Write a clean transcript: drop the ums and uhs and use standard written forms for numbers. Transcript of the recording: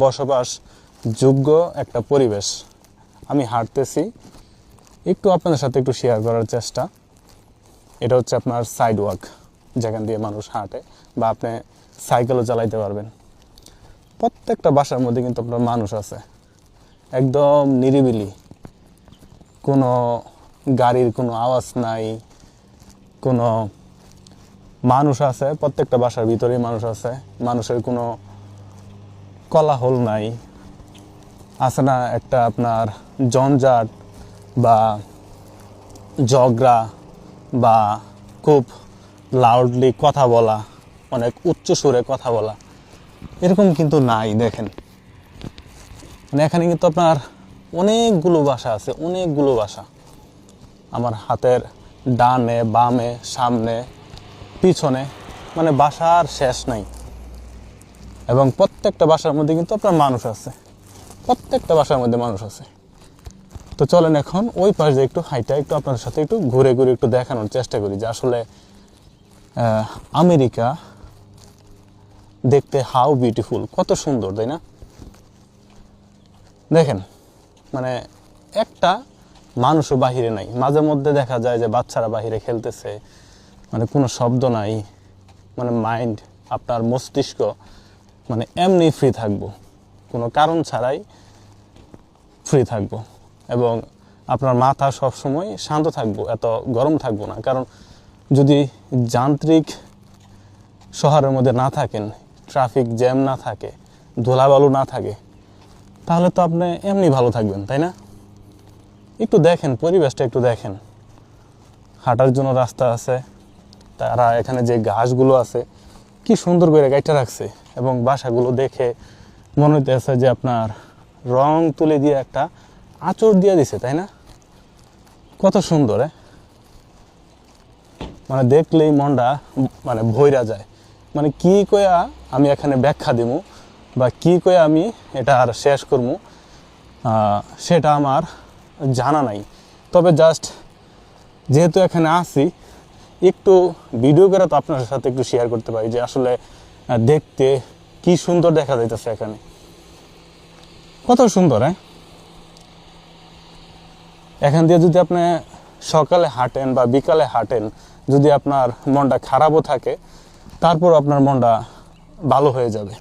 বসবাস যোগ্য একটা পরিবেশ। আমি হাঁটতেছি, একটু আপনাদের সাথে একটু শেয়ার করার চেষ্টা। এটা হচ্ছে আপনার সাইড ওয়াক, যেখান দিয়ে মানুষ হাঁটে বা আপনি সাইকেলও চালাইতে পারবেন। প্রত্যেকটা বাসার মধ্যে কিন্তু আপনার মানুষ আছে, একদম নিরিবিলি, কোনো গাড়ির কোনো আওয়াজ নাই, কোনো মানুষ আছে, প্রত্যেকটা বাসার ভিতরেই মানুষ আছে, মানুষের কোনো কোলাহল নাই, আছে না একটা আপনার জঞ্জাট বা ঝগড়া বা খুব লাউডলি কথা বলা, অনেক উচ্চ সুরে কথা বলা, এরকম কিন্তু নাই। দেখেন, মানে এখানে কিন্তু আপনার অনেকগুলো বাসা আছে, অনেকগুলো বাসা। আমার হাতের ডানে বামে সামনে পিছনে, মানে বাসার শেষ নাই। এবং প্রত্যেকটা বাসার মধ্যে কিন্তু আপনার মানুষ আছে, প্রত্যেকটা বাসার মধ্যে মানুষ আছে। তো চলেন এখন ওই পাশে একটু হাইটা একটু আপনার সাথে একটু ঘুরে ঘুরে একটু দেখানোর চেষ্টা করি যে আসলে আমেরিকা দেখতে হাউ বিউটিফুল, কত সুন্দর, তাই না? দেখেন, মানে একটা মানুষও বাহিরে নাই। মাঝে মধ্যে দেখা যায় যে বাচ্চারা বাহিরে খেলতেছে, মানে কোনো শব্দ নাই, মানে মাইন্ড, আপনার মস্তিষ্ক মানে এমনি ফ্রি থাকবো, কোনো কারণ ছাড়াই ফ্রি থাকবো। এবং আপনার মাথা সবসময় শান্ত থাকবো, এত গরম থাকবো না। কারণ যদি যান্ত্রিক শহরের মধ্যে না থাকেন, ট্রাফিক জ্যাম না থাকে, ধুলাবালু না থাকে, তাহলে তো আপনি এমনি ভালো থাকবেন, তাই না? একটু দেখেন পরিবেশটা, একটু দেখেন। হাঁটার জন্য রাস্তা আছে, তারা এখানে যে ঘাসগুলো আছে কি সুন্দর করে গাইটা রাখছে। এবং বাসাগুলো দেখে মনে হইতেছে যে আপনার রং তুলে দিয়ে একটা আঁচড় দিয়ে দিছে, তাই না? কত সুন্দর, মানে দেখলেই মনটা মানে ভইরা যায়। মানে কি কয়া আমি এখানে ব্যাখ্যা দিব বা কি কয়া আমি এটা আর শেষ করবো, সেটা আমার জানা নাই। তবে জাস্ট যেহেতু এখানে আসি, একটু ভিডিও করে তো আপনার সাথে একটু শেয়ার করতে পারি যে আসলে দেখতে কি সুন্দর দেখা যাইতেছে। এখানে কত সুন্দর। এখান দিয়ে যদি আপনি সকালে হাঁটেন বা বিকালে হাঁটেন, যদি আপনার মনটা খারাপও থাকে, তারপর আপনার মনটা ভালো হয়ে যাবে।